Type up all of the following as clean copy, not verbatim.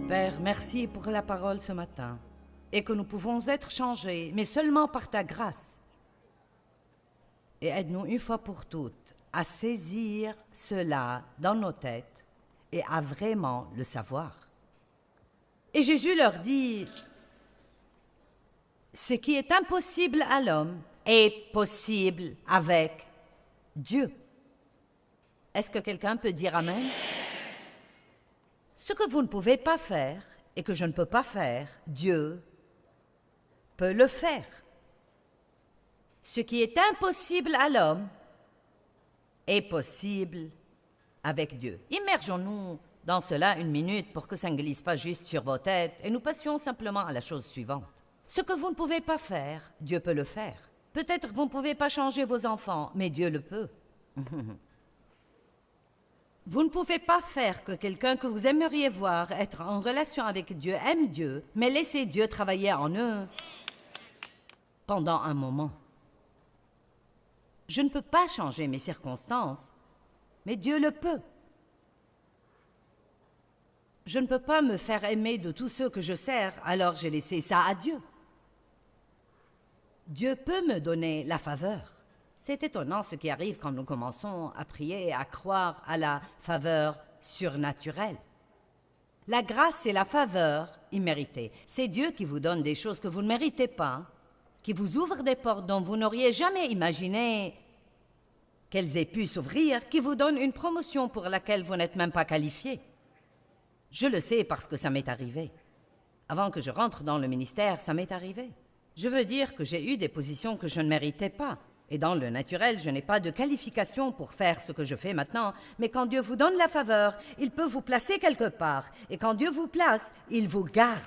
Père, merci pour la parole ce matin et que nous pouvons être changés, mais seulement par ta grâce. Et aide-nous une fois pour toutes à saisir cela dans nos têtes et à vraiment le savoir. Et Jésus leur dit, ce qui est impossible à l'homme est possible avec Dieu. Est-ce que quelqu'un peut dire Amen? Ce que vous ne pouvez pas faire et que je ne peux pas faire, Dieu peut le faire. Ce qui est impossible à l'homme est possible avec Dieu. Immergeons-nous dans cela une minute pour que ça ne glisse pas juste sur vos têtes et nous passions simplement à la chose suivante. Ce que vous ne pouvez pas faire, Dieu peut le faire. Peut-être vous ne pouvez pas changer vos enfants, mais Dieu le peut. Vous ne pouvez pas faire que quelqu'un que vous aimeriez voir être en relation avec Dieu aime Dieu, mais laissez Dieu travailler en eux pendant un moment. Je ne peux pas changer mes circonstances, mais Dieu le peut. Je ne peux pas me faire aimer de tous ceux que je sers, alors j'ai laissé ça à Dieu. Dieu peut me donner la faveur. C'est étonnant ce qui arrive quand nous commençons à prier et à croire à la faveur surnaturelle. La grâce et la faveur imméritée. C'est Dieu qui vous donne des choses que vous ne méritez pas, qui vous ouvre des portes dont vous n'auriez jamais imaginé qu'elles aient pu s'ouvrir, qui vous donne une promotion pour laquelle vous n'êtes même pas qualifié. Je le sais parce que ça m'est arrivé. Avant que je rentre dans le ministère, ça m'est arrivé. Je veux dire que j'ai eu des positions que je ne méritais pas. Et dans le naturel, je n'ai pas de qualification pour faire ce que je fais maintenant, mais quand Dieu vous donne la faveur, il peut vous placer quelque part. Et quand Dieu vous place, il vous garde.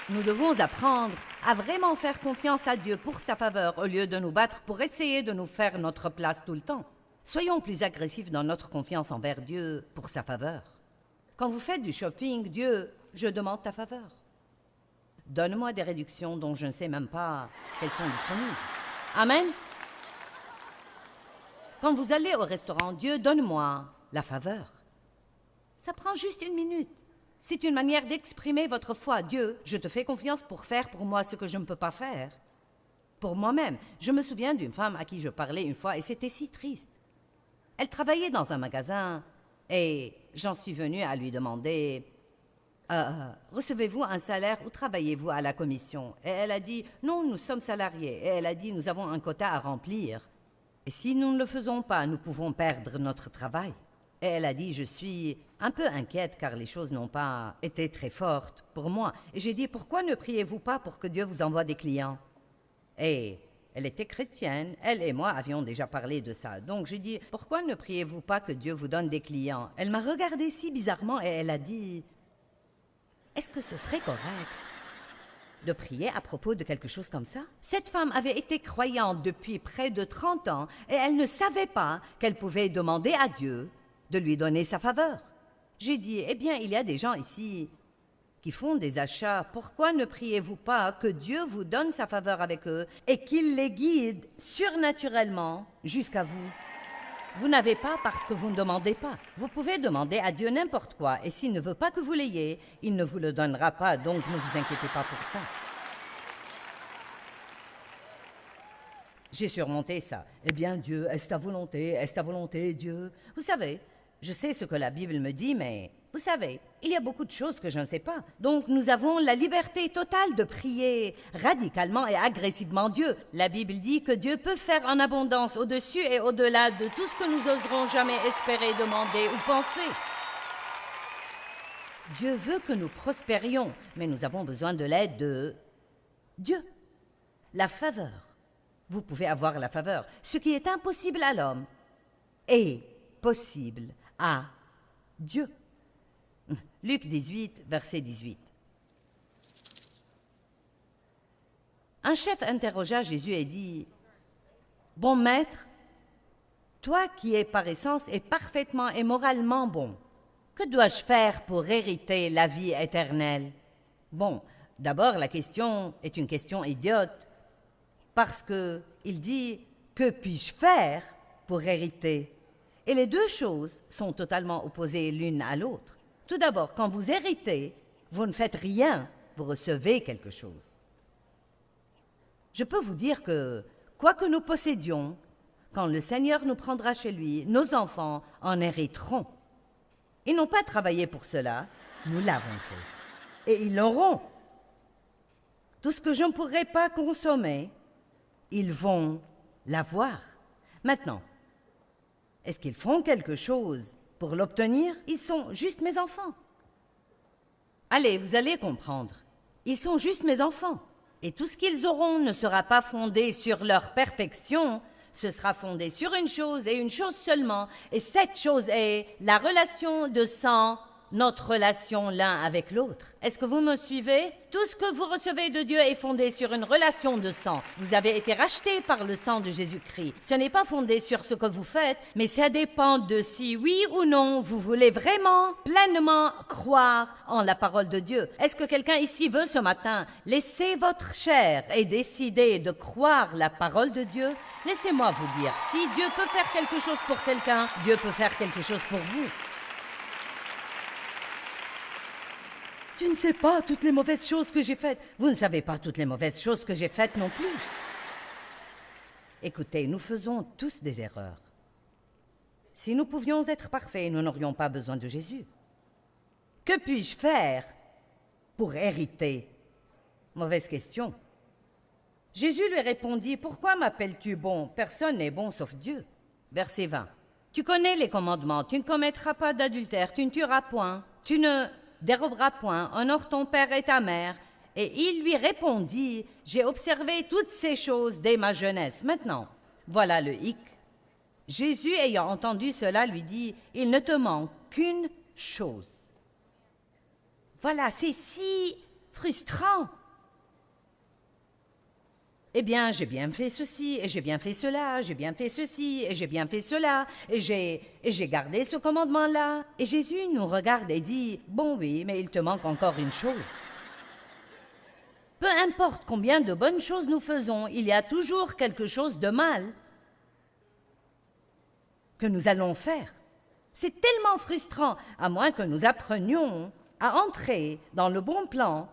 Nous devons apprendre à vraiment faire confiance à Dieu pour sa faveur au lieu de nous battre pour essayer de nous faire notre place tout le temps. Soyons plus agressifs dans notre confiance envers Dieu pour sa faveur. Quand vous faites du shopping, Dieu, je demande ta faveur. Donne-moi des réductions dont je ne sais même pas qu'elles sont disponibles. Amen. Quand vous allez au restaurant, Dieu, donne-moi la faveur. Ça prend juste une minute. C'est une manière d'exprimer votre foi. Dieu, je te fais confiance pour faire pour moi ce que je ne peux pas faire. Pour moi-même. Je me souviens d'une femme à qui je parlais une fois et c'était si triste. Elle travaillait dans un magasin et j'en suis venue à lui demander recevez-vous un salaire ou travaillez-vous à la commission? Et elle a dit, non, nous sommes salariés. Et elle a dit, nous avons un quota à remplir. Et si nous ne le faisons pas, nous pouvons perdre notre travail. Et elle a dit, je suis un peu inquiète car les choses n'ont pas été très fortes pour moi. Et j'ai dit, pourquoi ne priez-vous pas pour que Dieu vous envoie des clients? Et elle était chrétienne, elle et moi avions déjà parlé de ça. Donc j'ai dit, pourquoi ne priez-vous pas que Dieu vous donne des clients? Elle m'a regardé si bizarrement et elle a dit, est-ce que ce serait correct de prier à propos de quelque chose comme ça? Cette femme avait été croyante depuis près de 30 ans et elle ne savait pas qu'elle pouvait demander à Dieu de lui donner sa faveur. J'ai dit, eh bien, il y a des gens ici qui font des achats. Pourquoi ne priez-vous pas que Dieu vous donne sa faveur avec eux et qu'il les guide surnaturellement jusqu'à vous? Vous n'avez pas parce que vous ne demandez pas. Vous pouvez demander à Dieu n'importe quoi, et s'il ne veut pas que vous l'ayez, il ne vous le donnera pas, donc ne vous inquiétez pas pour ça. J'ai surmonté ça. Eh bien, Dieu, est-ce ta volonté? Est-ce ta volonté, Dieu? Vous savez, je sais ce que la Bible me dit, mais vous savez, il y a beaucoup de choses que je ne sais pas. Donc, nous avons la liberté totale de prier radicalement et agressivement Dieu. La Bible dit que Dieu peut faire en abondance au-dessus et au-delà de tout ce que nous oserons jamais espérer, demander ou penser. Dieu veut que nous prospérions, mais nous avons besoin de l'aide de Dieu. La faveur. Vous pouvez avoir la faveur. Ce qui est impossible à l'homme est possible à Dieu. Luc 18, verset 18. Un chef interrogea Jésus et dit, « Bon maître, toi qui es par essence et parfaitement et moralement bon, que dois-je faire pour hériter la vie éternelle? » Bon, d'abord la question est une question idiote, parce qu'il dit, « Que puis-je faire pour hériter ?» Et les deux choses sont totalement opposées l'une à l'autre. Tout d'abord, quand vous héritez, vous ne faites rien, vous recevez quelque chose. Je peux vous dire que, quoi que nous possédions, quand le Seigneur nous prendra chez lui, nos enfants en hériteront. Ils n'ont pas travaillé pour cela, nous l'avons fait. Et ils l'auront. Tout ce que je ne pourrai pas consommer, ils vont l'avoir. Maintenant, est-ce qu'ils feront quelque chose pour l'obtenir? Ils sont juste mes enfants. Allez, vous allez comprendre. Ils sont juste mes enfants. Et tout ce qu'ils auront ne sera pas fondé sur leur perfection, ce sera fondé sur une chose et une chose seulement. Et cette chose est la relation de sang, notre relation l'un avec l'autre. Est-ce que vous me suivez? Tout ce que vous recevez de Dieu est fondé sur une relation de sang. Vous avez été rachetés par le sang de Jésus-Christ. Ce n'est pas fondé sur ce que vous faites, mais ça dépend de si oui ou non vous voulez vraiment, pleinement croire en la parole de Dieu. Est-ce que quelqu'un ici veut ce matin laisser votre chair et décider de croire la parole de Dieu? Laissez-moi vous dire, si Dieu peut faire quelque chose pour quelqu'un, Dieu peut faire quelque chose pour vous. Tu ne sais pas toutes les mauvaises choses que j'ai faites. Vous ne savez pas toutes les mauvaises choses que j'ai faites non plus. Écoutez, nous faisons tous des erreurs. Si nous pouvions être parfaits, nous n'aurions pas besoin de Jésus. Que puis-je faire pour hériter? Mauvaise question. Jésus lui répondit, « Pourquoi m'appelles-tu bon? Personne n'est bon sauf Dieu. » Verset 20. Tu connais les commandements. Tu ne commettras pas d'adultère. Tu ne tueras point. Tu ne déroberas point, honore ton père et ta mère. Et il lui répondit, j'ai observé toutes ces choses dès ma jeunesse. Maintenant, voilà le hic. Jésus, ayant entendu cela, lui dit, il ne te manque qu'une chose. Voilà, c'est si frustrant. Eh bien, j'ai bien fait ceci, et j'ai bien fait cela, j'ai bien fait ceci, et j'ai bien fait cela, et j'ai gardé ce commandement-là. Et Jésus nous regarde et dit, bon oui, mais il te manque encore une chose. Peu importe combien de bonnes choses nous faisons, il y a toujours quelque chose de mal que nous allons faire. C'est tellement frustrant, à moins que nous apprenions à entrer dans le bon plan,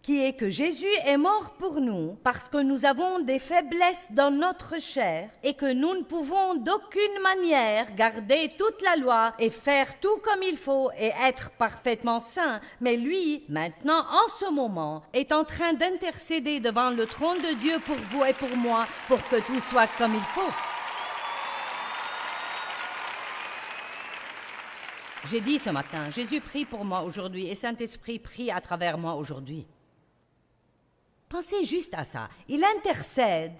qui est que Jésus est mort pour nous parce que nous avons des faiblesses dans notre chair et que nous ne pouvons d'aucune manière garder toute la loi et faire tout comme il faut et être parfaitement saint. Mais lui, maintenant, en ce moment, est en train d'intercéder devant le trône de Dieu pour vous et pour moi, pour que tout soit comme il faut. J'ai dit ce matin, Jésus prie pour moi aujourd'hui et Saint-Esprit prie à travers moi aujourd'hui. Pensez juste à ça. Il intercède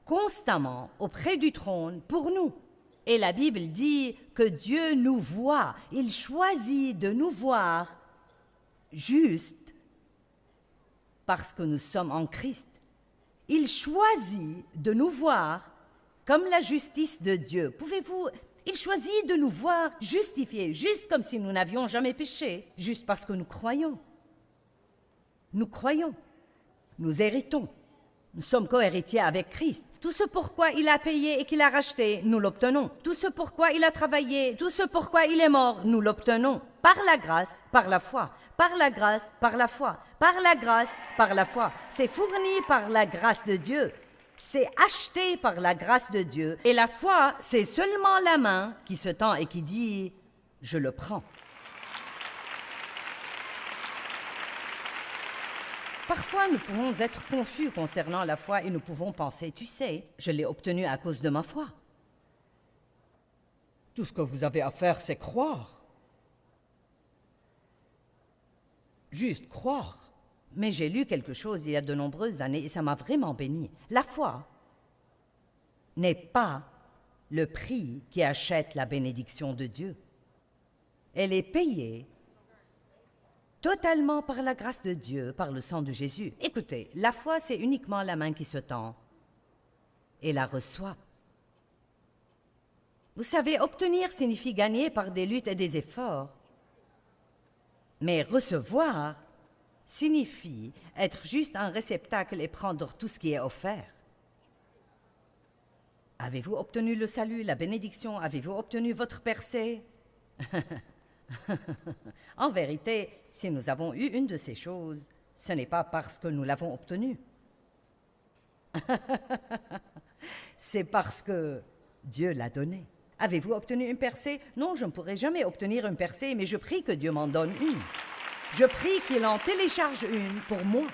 constamment auprès du trône pour nous. Et la Bible dit que Dieu nous voit. Il choisit de nous voir juste parce que nous sommes en Christ. Il choisit de nous voir comme la justice de Dieu. Il choisit de nous voir justifiés, juste comme si nous n'avions jamais péché, juste parce que nous croyons. Nous croyons. Nous héritons. Nous sommes co-héritiers avec Christ. Tout ce pourquoi il a payé et qu'il a racheté, nous l'obtenons. Tout ce pourquoi il a travaillé, tout ce pourquoi il est mort, nous l'obtenons. Par la grâce, par la foi. Par la grâce, par la foi. Par la grâce, par la foi. C'est fourni par la grâce de Dieu. C'est acheté par la grâce de Dieu. Et la foi, c'est seulement la main qui se tend et qui dit « Je le prends ». Parfois, nous pouvons être confus concernant la foi et nous pouvons penser, tu sais, je l'ai obtenue à cause de ma foi. Tout ce que vous avez à faire, c'est croire. Juste croire. Mais j'ai lu quelque chose il y a de nombreuses années et ça m'a vraiment béni. La foi n'est pas le prix qui achète la bénédiction de Dieu. Elle est payée totalement par la grâce de Dieu, par le sang de Jésus. Écoutez, la foi, c'est uniquement la main qui se tend et la reçoit. Vous savez, obtenir signifie gagner par des luttes et des efforts. Mais recevoir signifie être juste un réceptacle et prendre tout ce qui est offert. Avez-vous obtenu le salut, la bénédiction? Avez-vous obtenu votre percée? En vérité, si nous avons eu une de ces choses, ce n'est pas parce que nous l'avons obtenue. C'est parce que Dieu l'a donnée. Avez-vous obtenu une percée? Non, je ne pourrai jamais obtenir une percée, mais je prie que Dieu m'en donne une. Je prie qu'il en télécharge une pour moi.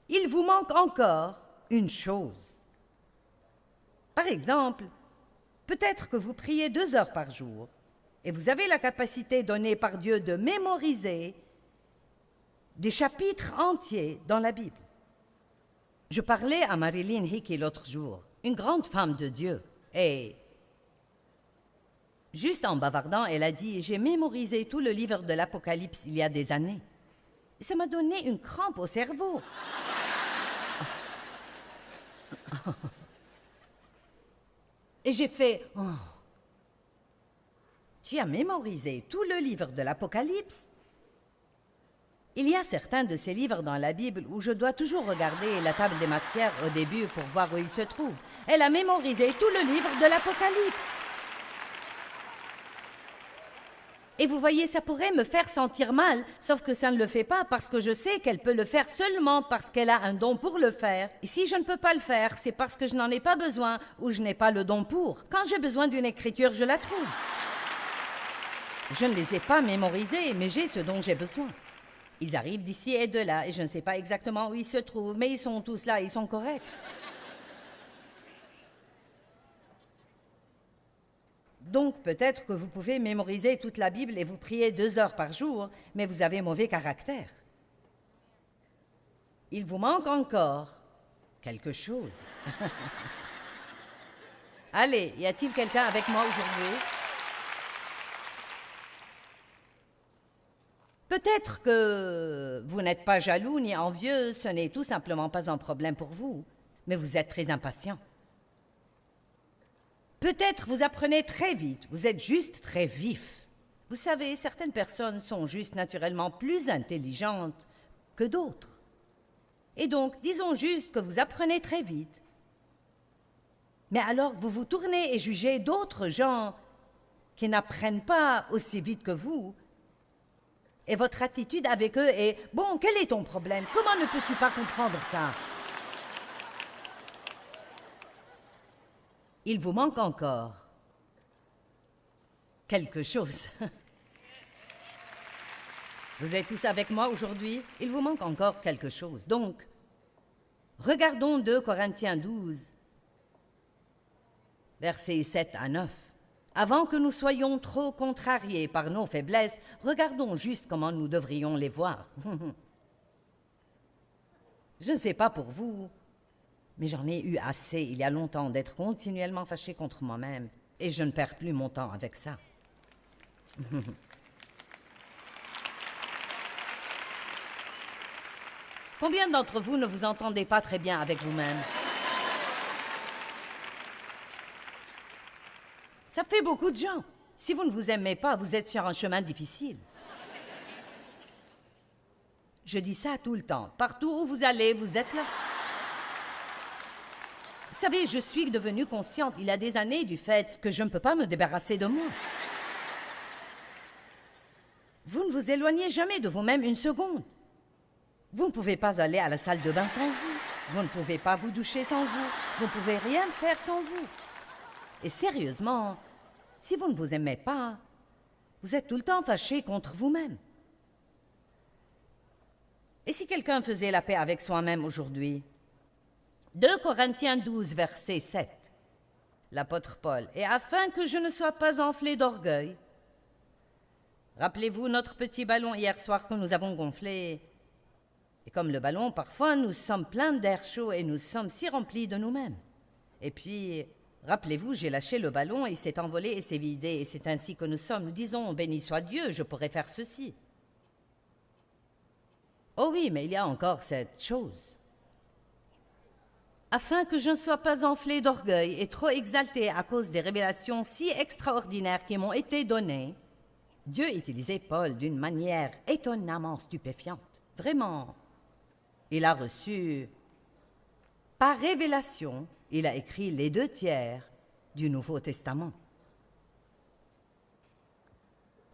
Il vous manque encore une chose. Par exemple, peut-être que vous priez 2 heures par jour et vous avez la capacité donnée par Dieu de mémoriser des chapitres entiers dans la Bible. Je parlais à Marilyn Hickey l'autre jour, une grande femme de Dieu, et juste en bavardant, elle a dit « J'ai mémorisé tout le livre de l'Apocalypse il y a des années. » Ça m'a donné une crampe au cerveau. Et j'ai fait « Oh, tu as mémorisé tout le livre de l'Apocalypse ?» Il y a certains de ces livres dans la Bible où je dois toujours regarder la table des matières au début pour voir où ils se trouvent. Elle a mémorisé tout le livre de l'Apocalypse. Et vous voyez, ça pourrait me faire sentir mal, sauf que ça ne le fait pas parce que je sais qu'elle peut le faire seulement parce qu'elle a un don pour le faire. Et si je ne peux pas le faire, c'est parce que je n'en ai pas besoin ou je n'ai pas le don pour. Quand j'ai besoin d'une écriture, je la trouve. Je ne les ai pas mémorisés, mais j'ai ce dont j'ai besoin. Ils arrivent d'ici et de là, et je ne sais pas exactement où ils se trouvent, mais ils sont tous là, ils sont corrects. Donc, peut-être que vous pouvez mémoriser toute la Bible et vous prier 2 heures par jour, mais vous avez mauvais caractère. Il vous manque encore quelque chose. Allez, y a-t-il quelqu'un avec moi aujourd'hui? Peut-être que vous n'êtes pas jaloux ni envieux, ce n'est tout simplement pas un problème pour vous, mais vous êtes très impatient. Peut-être vous apprenez très vite, vous êtes juste très vif. Vous savez, certaines personnes sont juste naturellement plus intelligentes que d'autres. Et donc, disons juste que vous apprenez très vite. Mais alors, vous vous tournez et jugez d'autres gens qui n'apprennent pas aussi vite que vous. Et votre attitude avec eux est « Bon, quel est ton problème? Comment ne peux-tu pas comprendre ça? » Il vous manque encore quelque chose. Vous êtes tous avec moi aujourd'hui? Il vous manque encore quelque chose. Donc, regardons 2 Corinthiens 12, versets 7 à 9. Avant que nous soyons trop contrariés par nos faiblesses, regardons juste comment nous devrions les voir. Je ne sais pas pour vous, mais j'en ai eu assez il y a longtemps d'être continuellement fâché contre moi-même, et je ne perds plus mon temps avec ça. Combien d'entre vous ne vous entendez pas très bien avec vous-même? Ça fait beaucoup de gens. Si vous ne vous aimez pas, vous êtes sur un chemin difficile. Je dis ça tout le temps. Partout où vous allez, vous êtes là. Vous savez, je suis devenue consciente il y a des années du fait que je ne peux pas me débarrasser de moi. Vous ne vous éloignez jamais de vous-même une seconde. Vous ne pouvez pas aller à la salle de bain sans vous. Vous ne pouvez pas vous doucher sans vous. Vous ne pouvez rien faire sans vous. Et sérieusement, si vous ne vous aimez pas, vous êtes tout le temps fâché contre vous-même. Et si quelqu'un faisait la paix avec soi-même aujourd'hui? 2 Corinthiens 12, verset 7. L'apôtre Paul. « Et afin que je ne sois pas enflé d'orgueil. » Rappelez-vous notre petit ballon hier soir que nous avons gonflé. Et comme le ballon, parfois nous sommes pleins d'air chaud et nous sommes si remplis de nous-mêmes. Et puis, rappelez-vous, j'ai lâché le ballon, il s'est envolé et s'est vidé. Et c'est ainsi que nous sommes. Nous disons, béni soit Dieu, je pourrais faire ceci. Oh oui, mais il y a encore cette chose. Afin que je ne sois pas enflé d'orgueil et trop exalté à cause des révélations si extraordinaires qui m'ont été données, Dieu utilisait Paul d'une manière étonnamment stupéfiante. Vraiment. Il a reçu, par révélation, il a écrit les 2 tiers du Nouveau Testament.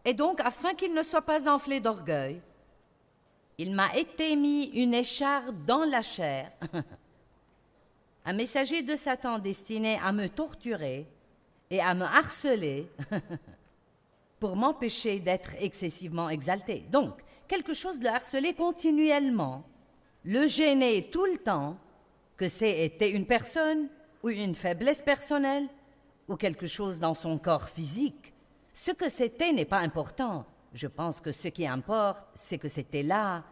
Et donc, afin qu'il ne soit pas enflé d'orgueil, il m'a été mis une écharpe dans la chair, un messager de Satan destiné à me torturer et à me harceler pour m'empêcher d'être excessivement exalté. Donc, quelque chose le harcelait continuellement, le gênait tout le temps, que c'était une personne ou une faiblesse personnelle ou quelque chose dans son corps physique. Ce que c'était n'est pas important. Je pense que ce qui importe, c'est que c'était là.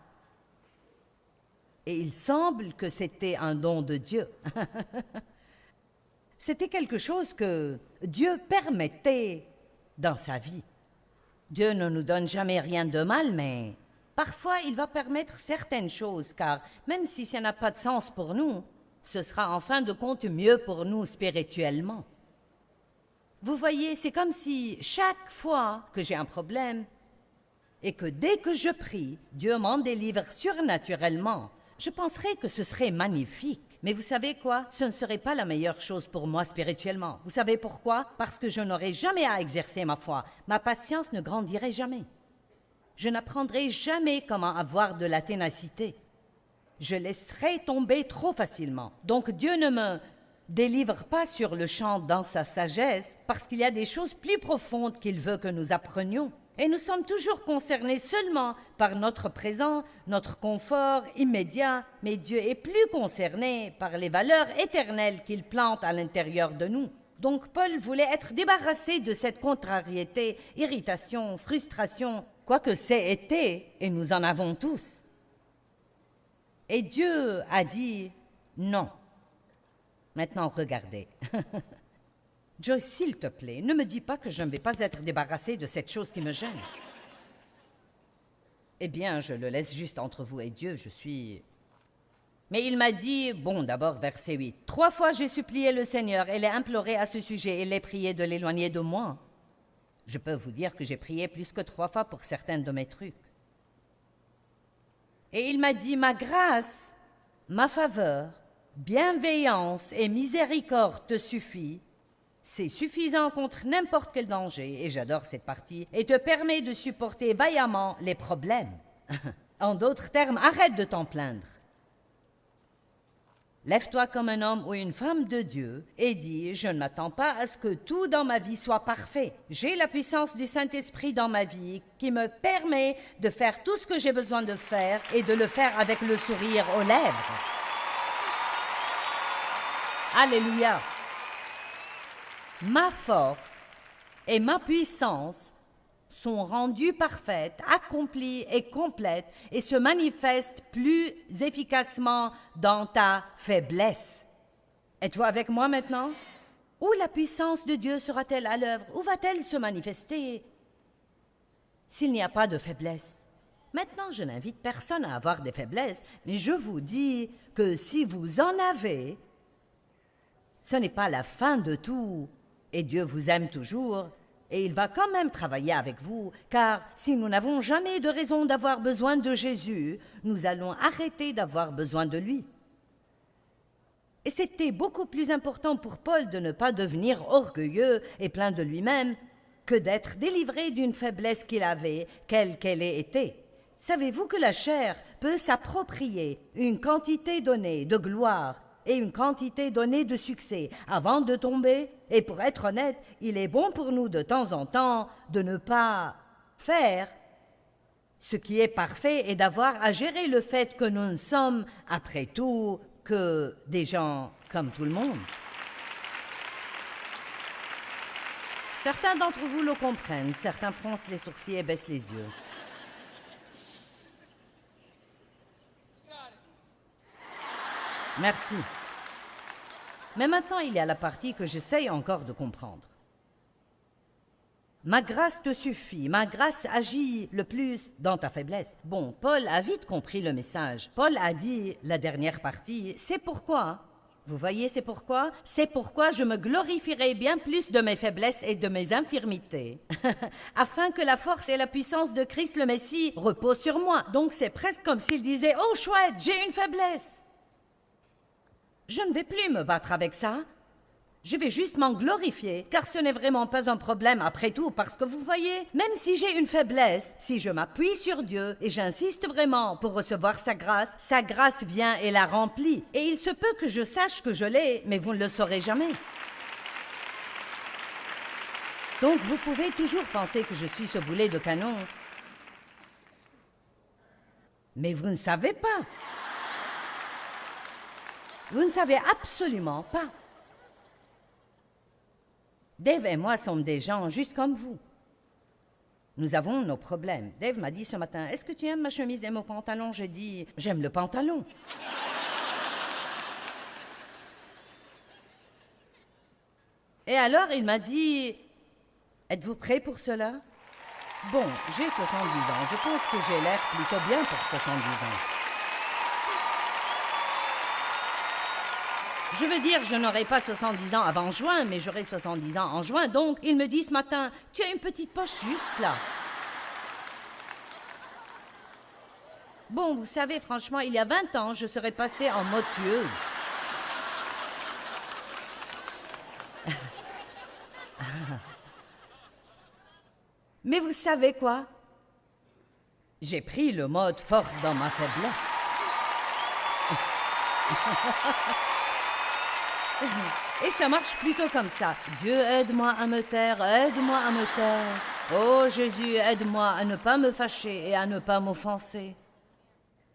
Et il semble que c'était un don de Dieu. C'était quelque chose que Dieu permettait dans sa vie. Dieu ne nous donne jamais rien de mal, mais parfois il va permettre certaines choses, car même si ça n'a pas de sens pour nous, ce sera en fin de compte mieux pour nous spirituellement. Vous voyez, c'est comme si chaque fois que j'ai un problème et que dès que je prie, Dieu m'en délivre surnaturellement, je penserais que ce serait magnifique. Mais vous savez quoi? Ce ne serait pas la meilleure chose pour moi spirituellement. Vous savez pourquoi? Parce que je n'aurais jamais à exercer ma foi. Ma patience ne grandirait jamais. Je n'apprendrai jamais comment avoir de la ténacité. Je laisserai tomber trop facilement. Donc Dieu ne me délivre pas sur le champ dans sa sagesse, parce qu'il y a des choses plus profondes qu'il veut que nous apprenions. Et nous sommes toujours concernés seulement par notre présent, notre confort immédiat, mais Dieu est plus concerné par les valeurs éternelles qu'il plante à l'intérieur de nous. Donc Paul voulait être débarrassé de cette contrariété, irritation, frustration, quoique c'est été, et nous en avons tous. Et Dieu a dit non. Maintenant, regardez. Joyce, s'il te plaît, ne me dis pas que je ne vais pas être débarrassée de cette chose qui me gêne. Eh bien, je le laisse juste entre vous et Dieu, je suis... Mais il m'a dit, bon, d'abord, verset 8, « 3 fois j'ai supplié le Seigneur et l'ai imploré à ce sujet et l'ai prié de l'éloigner de moi. » Je peux vous dire que j'ai prié plus que 3 fois pour certains de mes trucs. Et il m'a dit, « Ma grâce, ma faveur, bienveillance et miséricorde te suffit. C'est suffisant contre n'importe quel danger, et j'adore cette partie, et te permet de supporter vaillamment les problèmes. » En d'autres termes, arrête de t'en plaindre. Lève-toi comme un homme ou une femme de Dieu et dis, je ne m'attends pas à ce que tout dans ma vie soit parfait. J'ai la puissance du Saint-Esprit dans ma vie qui me permet de faire tout ce que j'ai besoin de faire et de le faire avec le sourire aux lèvres. Alléluia. Ma force et ma puissance sont rendues parfaites, accomplies et complètes et se manifestent plus efficacement dans ta faiblesse. Êtes-vous avec moi maintenant? Où la puissance de Dieu sera-t-elle à l'œuvre? Où va-t-elle se manifester s'il n'y a pas de faiblesse? Maintenant, je n'invite personne à avoir des faiblesses, mais je vous dis que si vous en avez, ce n'est pas la fin de tout, et Dieu vous aime toujours, et il va quand même travailler avec vous, car si nous n'avons jamais de raison d'avoir besoin de Jésus, nous allons arrêter d'avoir besoin de lui. Et c'était beaucoup plus important pour Paul de ne pas devenir orgueilleux et plein de lui-même que d'être délivré d'une faiblesse qu'il avait, quelle qu'elle ait été. Savez-vous que la chair peut s'approprier une quantité donnée de gloire et une quantité donnée de succès avant de tomber? Et pour être honnête, il est bon pour nous de temps en temps de ne pas faire ce qui est parfait et d'avoir à gérer le fait que nous ne sommes, après tout, que des gens comme tout le monde. Certains d'entre vous le comprennent, certains froncent les sourcils et baissent les yeux. Merci. Mais maintenant, il y a la partie que j'essaye encore de comprendre. Ma grâce te suffit, ma grâce agit le plus dans ta faiblesse. Bon, Paul a vite compris le message. Paul a dit, la dernière partie, c'est pourquoi. Vous voyez, c'est pourquoi? C'est pourquoi je me glorifierai bien plus de mes faiblesses et de mes infirmités, afin que la force et la puissance de Christ le Messie reposent sur moi. Donc c'est presque comme s'il disait, oh chouette, j'ai une faiblesse. Je ne vais plus me battre avec ça. Je vais juste m'en glorifier, car ce n'est vraiment pas un problème après tout, parce que vous voyez, même si j'ai une faiblesse, si je m'appuie sur Dieu et j'insiste vraiment pour recevoir sa grâce vient et la remplit. Et il se peut que je sache que je l'ai, mais vous ne le saurez jamais. Donc vous pouvez toujours penser que je suis ce boulet de canon. Mais vous ne savez pas. Vous ne savez absolument pas. Dave et moi sommes des gens juste comme vous. Nous avons nos problèmes. Dave m'a dit ce matin, « Est-ce que tu aimes ma chemise et mon pantalon ?» J'ai dit, « J'aime le pantalon. » Et alors il m'a dit, « Êtes-vous prêt pour cela ?» Bon, j'ai 70 ans. Je pense que j'ai l'air plutôt bien pour 70 ans. Je veux dire, je n'aurai pas 70 ans avant juin, mais j'aurai 70 ans en juin. Donc, il me dit ce matin, « Tu as une petite poche juste là. » Bon, vous savez, franchement, il y a 20 ans, je serais passée en mode tueuse. Mais vous savez quoi? J'ai pris le mode fort dans ma faiblesse. Et ça marche plutôt comme ça. Dieu, aide-moi à me taire, aide-moi à me taire. Oh Jésus, aide-moi à ne pas me fâcher et à ne pas m'offenser.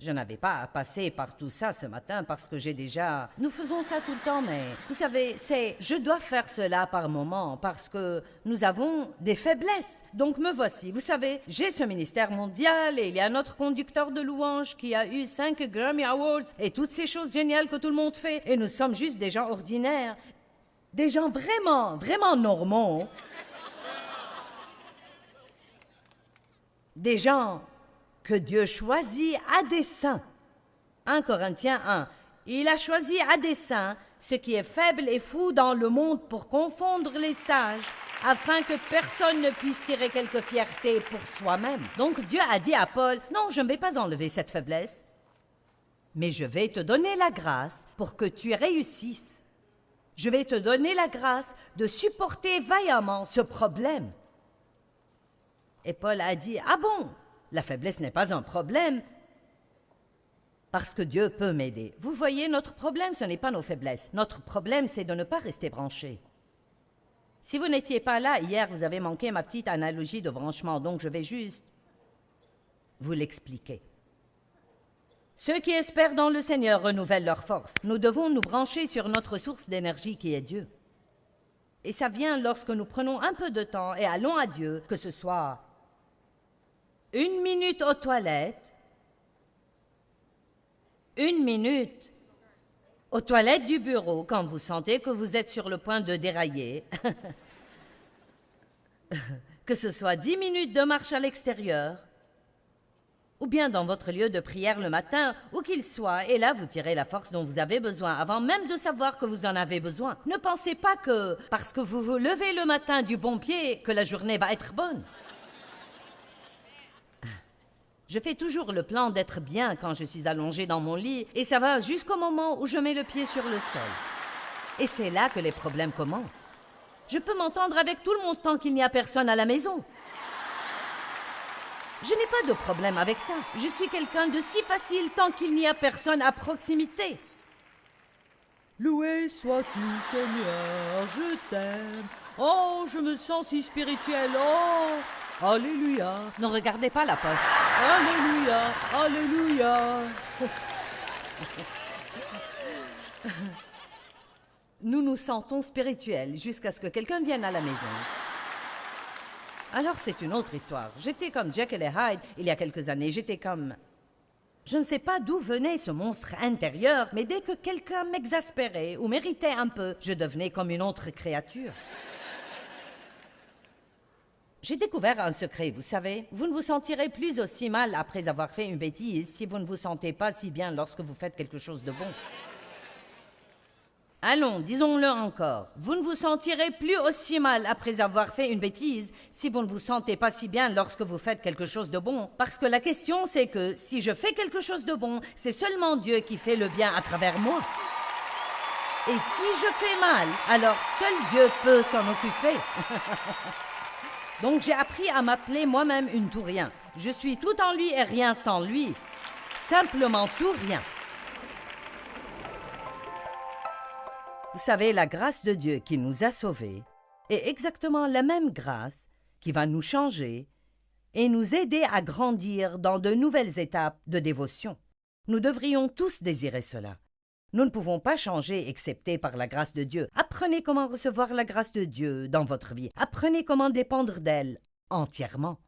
Je n'avais pas à passer par tout ça ce matin parce que j'ai déjà... Nous faisons ça tout le temps, mais vous savez, je dois faire cela par moment parce que nous avons des faiblesses. Donc me voici. Vous savez, j'ai ce ministère mondial et il y a notre conducteur de louanges qui a eu 5 Grammy Awards et toutes ces choses géniales que tout le monde fait. Et nous sommes juste des gens ordinaires. Des gens vraiment, vraiment normaux. Des gens... que Dieu choisit à dessein. 1 Corinthiens 1. Il a choisi à dessein ce qui est faible et fou dans le monde pour confondre les sages, afin que personne ne puisse tirer quelque fierté pour soi-même. Donc Dieu a dit à Paul, « Non, je ne vais pas enlever cette faiblesse, mais je vais te donner la grâce pour que tu réussisses. Je vais te donner la grâce de supporter vaillamment ce problème. » Et Paul a dit, « Ah bon? La faiblesse n'est pas un problème, parce que Dieu peut m'aider. » Vous voyez, notre problème, ce n'est pas nos faiblesses. Notre problème, c'est de ne pas rester branché. Si vous n'étiez pas là, hier, vous avez manqué ma petite analogie de branchement, donc je vais juste vous l'expliquer. Ceux qui espèrent dans le Seigneur renouvellent leur force. Nous devons nous brancher sur notre source d'énergie qui est Dieu. Et ça vient lorsque nous prenons un peu de temps et allons à Dieu, que ce soit 1 minute aux toilettes, 1 minute aux toilettes du bureau quand vous sentez que vous êtes sur le point de dérailler, que ce soit 10 minutes de marche à l'extérieur, ou bien dans votre lieu de prière le matin, où qu'il soit, et là vous tirez la force dont vous avez besoin, avant même de savoir que vous en avez besoin. Ne pensez pas que, parce que vous vous levez le matin du bon pied, que la journée va être bonne. Je fais toujours le plan d'être bien quand je suis allongée dans mon lit, et ça va jusqu'au moment où je mets le pied sur le sol. Et c'est là que les problèmes commencent. Je peux m'entendre avec tout le monde tant qu'il n'y a personne à la maison. Je n'ai pas de problème avec ça. Je suis quelqu'un de si facile tant qu'il n'y a personne à proximité. Loué sois-tu, Seigneur, je t'aime. Oh, je me sens si spirituel. Oh, alléluia. Ne regardez pas la poche. Alléluia, alléluia. Nous nous sentons spirituels jusqu'à ce que quelqu'un vienne à la maison. Alors c'est une autre histoire. J'étais comme Jekyll et Hyde il y a quelques années. J'étais comme... Je ne sais pas d'où venait ce monstre intérieur, mais dès que quelqu'un m'exaspérait ou m'irritait un peu, je devenais comme une autre créature. J'ai découvert un secret, vous savez. Vous ne vous sentirez plus aussi mal après avoir fait une bêtise si vous ne vous sentez pas si bien lorsque vous faites quelque chose de bon. Allons, disons-le encore. Vous ne vous sentirez plus aussi mal après avoir fait une bêtise si vous ne vous sentez pas si bien lorsque vous faites quelque chose de bon. Parce que la question, c'est que si je fais quelque chose de bon, c'est seulement Dieu qui fait le bien à travers moi. Et si je fais mal, alors seul Dieu peut s'en occuper. Donc j'ai appris à m'appeler moi-même une tout rien. Je suis tout en lui et rien sans lui. Simplement tout rien. Vous savez, la grâce de Dieu qui nous a sauvés est exactement la même grâce qui va nous changer et nous aider à grandir dans de nouvelles étapes de dévotion. Nous devrions tous désirer cela. Nous ne pouvons pas changer excepté par la grâce de Dieu. Apprenez comment recevoir la grâce de Dieu dans votre vie. Apprenez comment dépendre d'elle entièrement.